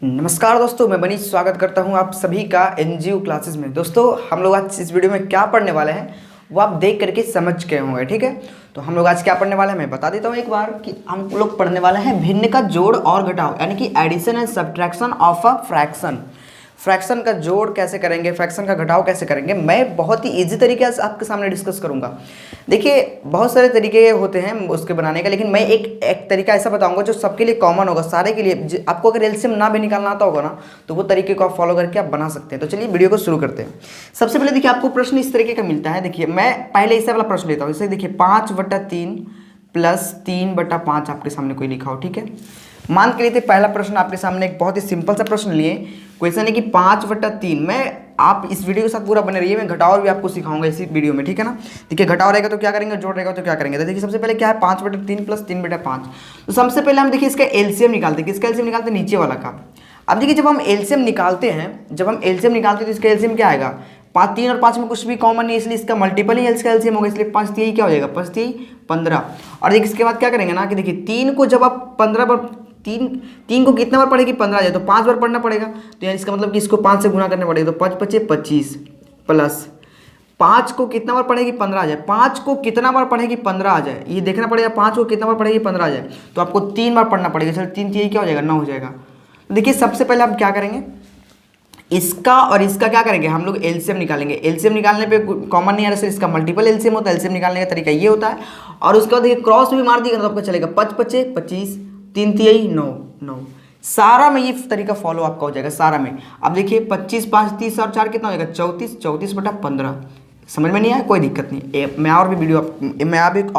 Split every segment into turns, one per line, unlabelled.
नमस्कार दोस्तों, मैं मनीष स्वागत करता हूं आप सभी का एनजीओ क्लासेस में। दोस्तों, हम लोग आज इस वीडियो में क्या पढ़ने वाले हैं वो आप देख करके समझ गए होंगे। ठीक है, तो हम लोग आज क्या पढ़ने वाले हैं मैं बता देता हूं एक बार कि हम लोग पढ़ने वाले हैं भिन्न का जोड़ और घटाव, यानी कि addition and subtraction of a fraction. Fraction का जोड़ कैसे करेंगे, फ्रैक्शन का घटाव कैसे करेंगे, मैं बहुत ही इजी तरीके से आपके सामने डिस्कस करूंगा। देखिए, बहुत सारे तरीके होते हैं उसके बनाने का, लेकिन मैं एक तरीका ऐसा बताऊंगा जो सबके लिए कॉमन होगा, सारे के लिए। आपको अगर एलसीएम ना भी निकालना आता होगा ना, तो वो तरीके को आप फॉलो करके आप बना सकते हैं। तो चलिए वीडियो को शुरू करते हैं। सबसे पहले देखिए, आपको प्रश्न इस तरीके का मिलता है। देखिए, मैं पहले इसे वाला प्रश्न लेता हूँ। इसे देखिए, 5/3 प्लस 3/5 आपके सामने कोई लिखा हो। ठीक है, मान के लिए पहला प्रश्न आपके सामने एक बहुत ही सिंपल सा प्रश्न लिए। क्वेश्चन है कि 5/3 मैं, आप इस वीडियो के साथ पूरा बने रहिए, मैं घटाव भी आपको सिखाऊंगा इसी वीडियो में। ठीक है ना। देखिए, घटाव रहेगा तो क्या करेंगे, जोड़ रहेगा तो क्या करेंगे। तो देखिए, सबसे पहले क्या है, 5/3 प्लस 3/5। तो सबसे पहले हम देखिए इसका एलसीएम निकालते हैं। किसका एलसीएम निकालते हैं, नीचे वाला का। अब देखिए, जब हम एलसीएम निकालते हैं तो इसका एलसीएम क्या आएगा, 3 और 5 में कुछ भी कॉमन नहीं, इसलिए इसका मल्टीपल ही इसका एलसीएम होगा, इसलिए 5 3 क्या हो जाएगा, 5 3 15। और देखिए इसके बाद क्या करेंगे ना कि देखिए 3 को जब आप 15 बार, तीन को कितना बार पढ़ेगी, 15 आ जाए तो 5 बार पढ़ना पड़ेगा। तो यार इसका मतलब कि इसको 5 से गुना करना पड़ेगा, तो 5 5 25 प्लस 5 को कितना बार पढ़ेगी, 15 आ जाए। 5 को कितना बार पढ़ेगी, 15 आ जाए, ये देखना पड़ेगा। 5 को कितना बार पढ़ेगी, 15 आ जाए, तो आपको 3 बार पढ़ना पड़ेगा। चलो 3 3 क्या हो जाएगा, 9 हो जाएगा। देखिए, सबसे पहले हम क्या करेंगे, इसका और इसका क्या करेंगे, हम लोग एलसीएम निकालेंगे। एलसीएम निकालने पे कॉमन नहीं आ रहा, इसका मल्टीपल एलसीएम होता है। एलसीएम निकालने का तरीका ये होता है। और उसके बाद देखिए क्रॉस भी मार दिएगा तो आपको चलेगा, 5 5 25, 3 3 9 9। सारा में ये तरीका फॉलो आपका हो जाएगा, सारा में। अब देखिए 25 5 30 और 4 कितना हो जाएगा, 34, 34/15। समझ में नहीं आया, कोई दिक्कत नहीं, मैं और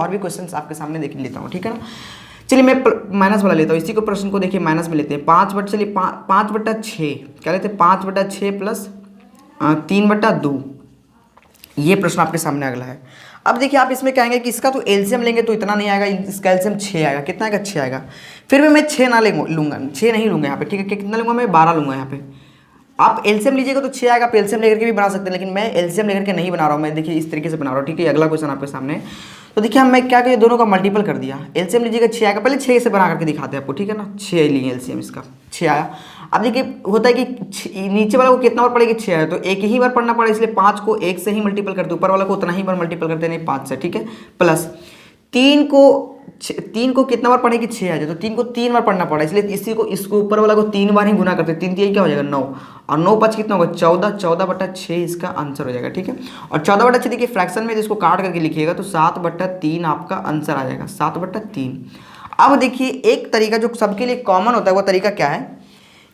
भी क्वेश्चंस आपके सामने देख लेता हूँ। ठीक है ना। चलिए मैं माइनस वाला लेता हूँ, इसी को प्रश्न को देखिए माइनस में लेते हैं। 5/6 क्या लेते हैं, 5/6 प्लस 3/2। ये प्रश्न आपके सामने अगला है। अब देखिए, आप इसमें कहेंगे कि इसका तो एलसीएम लेंगे तो इतना नहीं आएगा, इसका एलसीएम 6 आएगा। कितना आएगा, 6 आएगा। फिर भी मैं 6 ना लूंगा, 6 नहीं लूंगा यहाँ पे। ठीक है, कितना लूंगा मैं, 12 लूंगा यहाँ पे। आप एलसीएम लीजिएगा तो 6 आएगा, आप एलसीएम लेकर के भी बना सकते हैं, लेकिन मैं एलसीएम लेकर के नहीं बना रहा हूँ, मैं देखिए इस तरीके से बना रहा हूँ। ठीक है, अगला क्वेश्चन आपके सामने। तो देखिए, हम मैं क्या किया, दोनों का मल्टीपल कर दिया। एलसीएम लीजिएगा 6 आएगा, पहले 6 से बना करके दिखाते हैं आपको। ठीक है ना, 6 लिए एलसीएम, इसका 6 आया। अब देखिए होता है कि नीचे वाला को कितना बार पड़ेगी, 6 आया, तो एक ही बार पढ़ना पड़ेगा, इसलिए 5 को 1 से ही मल्टीपल करते, ऊपर वाला को उतना ही बार मल्टीपल करते नहीं, 5 से। ठीक है, प्लस 3 को कितना बार पढ़ेगी, 6 आ जाए, तो 3 को 3 बार पढ़ना पड़ा, इसलिए इसको ऊपर वाला को 3 बार ही गुना करते, 3 3 क्या हो जाएगा, 9। और 9 5 कितना होगा, 14, 14/6 इसका आंसर हो जाएगा। ठीक है, और 14/6 देखिए फ्रैक्शन में इसको काट करके लिखिएगा तो 7/3 आपका आंसर आ जाएगा, 7/3। अब देखिए, एक तरीका जो सबके लिए कॉमन होता है, वो तरीका क्या है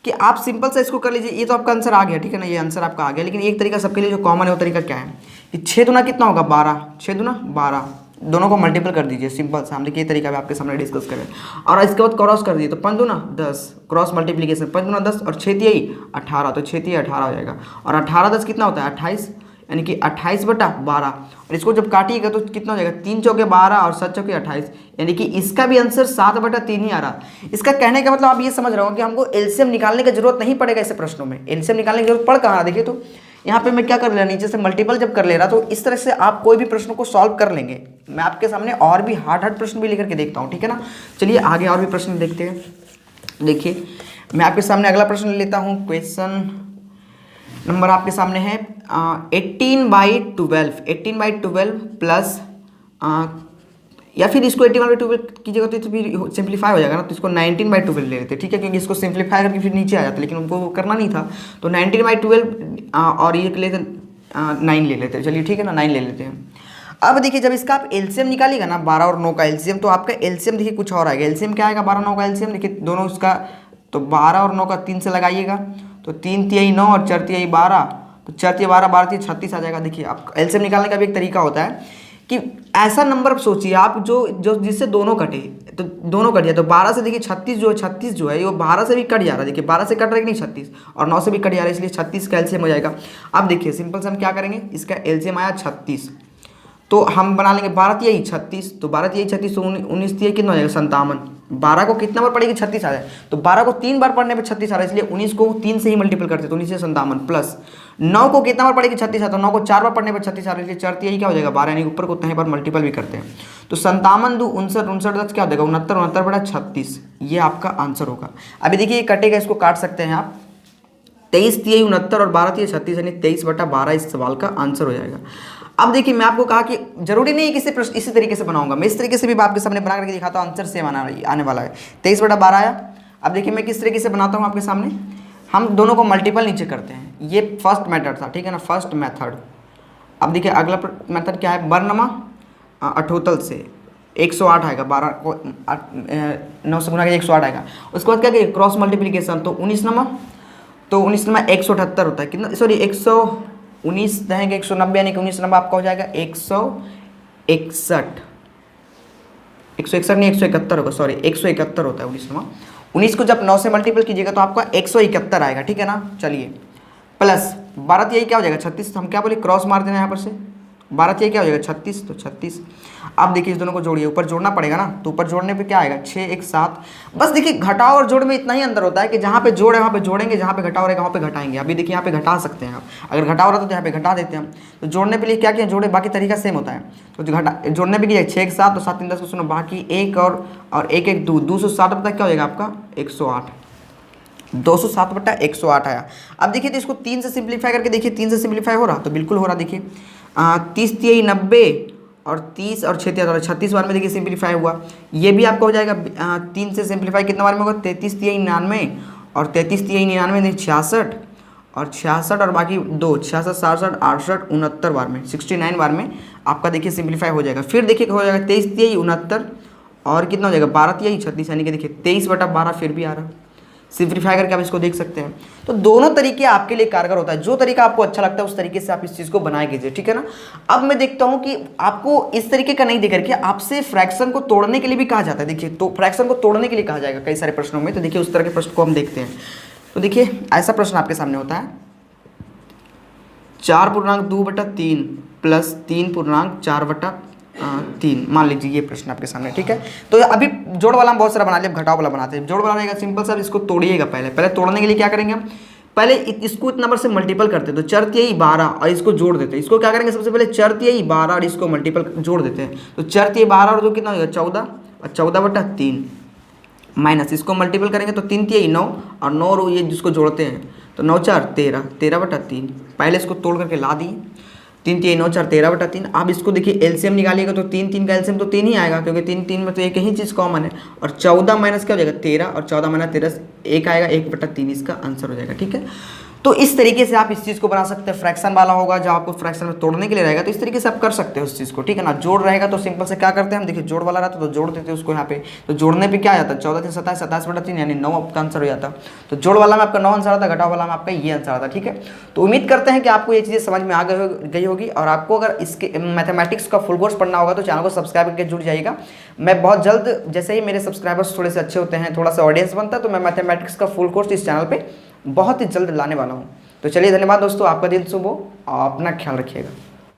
कि आप सिंपल से इसको कर लीजिए। ये तो आपका आंसर आ गया, ठीक है ना, ये आंसर आपका आ गया। लेकिन एक तरीका सबके लिए जो कॉमन है, वो तरीका क्या है कि 6 दूना कितना होगा, 12, 6 दूना 12, दोनों को मल्टीपल कर दीजिए। सिंपल सा हम देखिए ये तरीका भी आपके सामने डिस्कस करें। और इसके बाद क्रॉस कर दीजिए, तो 5 दूना 10, क्रॉस मल्टीप्लीकेशन, 5 दूना 10 और 6 3 18, तो 6 3 18 हो जाएगा। और 18 10 कितना होता है, 28, यानी कि 28/12। और इसको जब काटिएगा तो कितना हो जाएगा, 3 चौके 12 और 7 चौके 28, यानी कि इसका भी आंसर 7/3 ही आ रहा। इसका कहने का मतलब आप ये समझ रहे हो कि हमको एलसीएम निकालने की जरूरत नहीं पड़ेगा ऐसे प्रश्नों में। एलसीएम निकालने की जरूरत पड़ कहाँ, देखिए तो यहाँ पे मैं क्या कर ले रहा, नीचे से मल्टीपल जब कर ले रहा, तो इस तरह से आप कोई भी प्रश्न को सॉल्व कर लेंगे। मैं आपके सामने और भी हार्ड प्रश्न भी लेकर के देखता हूँ। ठीक है ना। चलिए आगे और भी प्रश्न देखते हैं। देखिए, मैं आपके सामने अगला प्रश्न लेता हूँ। क्वेश्चन नंबर आपके सामने है 18/12, 18/12 प्लस, या फिर इसको 81/12 कीजिएगा तो फिर सिंप्लीफाई हो जाएगा ना, तो इसको 19/12 ले लेते हैं। ठीक है, क्योंकि इसको सिंप्लीफाई करके फिर नीचे आ जाता है, लेकिन उनको करना नहीं था, तो 19/12 और ये लेते 9 ले लेते हैं। चलिए ठीक है ना, 9 ले लेते हैं। अब देखिए, जब इसका आप एलसीएम निकालिएगा ना, 12 और 9 का एलसीएम, तो आपका एलसीएम देखिए कुछ और आएगा। एलसीएम क्या आएगा, 12 9 का एलसीएम। देखिए दोनों उसका, तो 12 और 9 का 3 से लगाइएगा, तो 3 3 9 और 4 3 12, तो 4 3 12 12 36 आ जाएगा। देखिए, आप एलसीएम निकालने का भी एक तरीका होता है कि ऐसा नंबर सोचिए आप जो जिससे दोनों कटे, तो दोनों कट जाए। तो 12 से देखिए 36 जो है ये 12 से भी कट जा रहा है। देखिए 12 से कट रहा है कि नहीं, 36, और 9 से भी कट जा रहा है, इसलिए 36 का एलसीएम हो जाएगा। अब देखिए सिंपल से हम क्या करेंगे, इसका एलसीएम आया 36, तो हम बना लेंगे 12 3 36, तो 12 3 36, तो 19 3 कितना हो जाएगा, 57। 12 को कितना बार पढ़ेगी 36 आ जाए, तो 12 को 3 बार पढ़ने पे 36 आ रहा है, इसलिए 19 को 3 से ही मल्टीपल करते, तो 19 से 57 प्लस 9 को कितना बार पढ़ेगी 36 आता है, 9 को 4 बार पढ़ने पे 36 आ रहा है, इसलिए 4 यही क्या हो जाएगा 12, यानी ऊपर को उतना ही बार मल्टीपल भी करते हैं। तो 57 2 59 59 10 क्या हो जाएगा 69 69 बटा 36, ये आपका आंसर होगा। अभी देखिए ये कटेगा, इसको काट सकते हैं आप, 23 3 69 और 12 3 36, यानी 23 बटा 12 इस सवाल का आंसर हो जाएगा। अब देखिए मैं आपको कहा कि जरूरी नहीं है कि प्रश्न इसी तरीके से बनाऊंगा, मैं इस तरीके से भी आपके सामने बना करके दिखाता हूँ, आंसर सेम आने वाला है। 23 बटा 12 आया। अब देखिए मैं किस तरीके से बनाता हूँ आपके सामने, हम दोनों को मल्टीपल नीचे करते हैं, ये फर्स्ट मेथड था, ठीक है ना, फर्स्ट मेथड। अब देखिए अगला मेथड क्या है, बरनमा 78 से 108 आएगा, 12 को 9 से गुना के 108 आएगा। उसके बाद क्या करिए क्रॉस मल्टीप्लीकेशन, तो 19 नमा 178 होता है, कितना सॉरी 119 रहेंगे 190, यानी कि 19 नंबर आपका हो जाएगा 161, 161 नहीं 171 होगा, सॉरी 171 होता है 19 नंबर। 19 को जब 9 से मल्टीपल कीजिएगा तो आपका 171 आएगा, ठीक है ना। चलिए प्लस 12 यही क्या हो जाएगा 36, हम क्या बोले क्रॉस मार देना यहाँ पर से, 12 यही क्या हो जाएगा 36, तो 36। अब देखिए इस दोनों को जोड़िए, ऊपर जोड़ना पड़ेगा ना, तो ऊपर जोड़ने पे क्या आएगा 6 1 7। बस देखिए घटाओ और जोड़ में इतना ही अंतर होता है कि जहाँ पे जोड़ है वहाँ पे जोड़ेंगे, जहाँ पे घटाओ रहेगा वहाँ पे घटाएंगे। अभी देखिए यहाँ पे घटा सकते हैं आप, अगर घटाओ रहा तो यहाँ पे घटा देते हैं हम, तो जोड़ने के लिए क्या किया जोड़े, बाकी तरीका सेम होता है। तो जोड़ने पे किया 6 1 7, तो 7 3 10 को सुनो, बाकी 1 और 1 1 2, 260 पता क्या हो जाएगा आपका 108, 207 बटा 108 आया। अब देखिए तो इसको 3 से सिंप्लीफाई करके देखिए, 3 से सिंप्लीफाई हो रहा, तो बिल्कुल हो रहा। देखिए 30 3 90 और 30 और 6 36 बार में देखिए सिंप्लीफाई हुआ। ये भी आपका हो जाएगा 3 से सिंप्लीफाई कितना बार में होगा, 33 3 99 और 33 3 99 66 और 66 और बाकी 2 66 67 68 69 बार में, 69 बार में आपका देखिए सिंप्लीफाई हो जाएगा। फिर देखिए हो जाएगा 23 3 69 और कितना हो जाएगा 12 3 36, यानी कि देखिए 23 बटा 12 फिर भी आ रहा, सिंप्लीफाई करके आप इसको देख सकते हैं। तो दोनों तरीके आपके लिए कारगर होता है, जो तरीका आपको अच्छा लगता है उस तरीके से आप इस चीज़ को बनाए कीजिए, ठीक है ना। अब मैं देखता हूं कि आपको इस तरीके का नहीं देकर के आपसे फ्रैक्शन को तोड़ने के लिए भी कहा जाता है। देखिए तो फ्रैक्शन को तोड़ने के लिए कहा जाएगा कई सारे प्रश्नों में, तो देखिए उस तरह के प्रश्न को हम देखते हैं। तो देखिए ऐसा प्रश्न आपके सामने होता है 4.2/3 प्लस 3.4/3, मान लीजिए ये प्रश्न आपके सामने, ठीक है। तो अभी जोड़ वाला हम बहुत सारा बना लिया, घटाव वाला बनाते हैं। जोड़ वाला रहेगा सिंपल सा, इसको तोड़िएगा। पहले तोड़ने के लिए क्या करेंगे हम, पहले इसको इस नंबर से मल्टीपल करते हैं, तो 4 3 12 और इसको जोड़ देते हैं। इसको क्या करेंगे सबसे पहले 4 3 12 और इसको मल्टीपल जोड़ देते हैं, तो 4 3 12 और 2 कितना होगा 14 और 14/3 माइनस इसको मल्टीपल करेंगे तो 3 3 9 और 9 और ये जिसको जोड़ते हैं तो 9 4 13 13/3। पहले इसको तोड़ करके ला दिए, 3 3 9 4 13/3। अब इसको देखिए एलसीएम निकालिएगा तो 3 3 का एलसीएम तो 3 ही आएगा, क्योंकि 3 3 में तो एक ही चीज़ कॉमन है। और 14 माइनस क्या हो जाएगा 13 और 14 माइनस 13 1 आएगा, 1/3 इसका आंसर हो जाएगा, ठीक है। तो इस तरीके से आप इस चीज़ को बना सकते हैं। फ्रैक्शन वाला होगा जो आपको फ्रैक्शन में तोड़ने के लिए रहेगा, तो इस तरीके से आप कर सकते हो उस चीज़ को, ठीक है ना। जोड़ रहेगा तो सिंपल से क्या करते हैं हम, देखिए जोड़ वाला रहता तो जोड़ देते हैं उसको यहाँ पे, तो जोड़ने पे क्या आ जाता है 14 3 27 27/3, यानी 9 आपका आंसर हो जाता। तो जोड़ वाला में आपका 9 आंसर आता, घटाव वाला में आपका ये आंसर आता, ठीक है। तो उम्मीद करते हैं कि आपको ये चीज़ें समझ में आ गई होगी, और आपको अगर इसके मैथमेटिक्स का फुल कोर्स पढ़ना होगा तो चैनल को सब्सक्राइब करके जुड़ जाइएगा। मैं बहुत जल्द, जैसे ही मेरे सब्सक्राइबर्स थोड़े से अच्छे होते हैं, थोड़ा सा ऑडियंस बनता है, तो मैं मैथमेटिक्स का फुल कोर्स इस चैनल पर बहुत ही जल्द लाने वाला हूँ। तो चलिए धन्यवाद दोस्तों, आपका दिन शुभ हो, अपना ख्याल रखिएगा।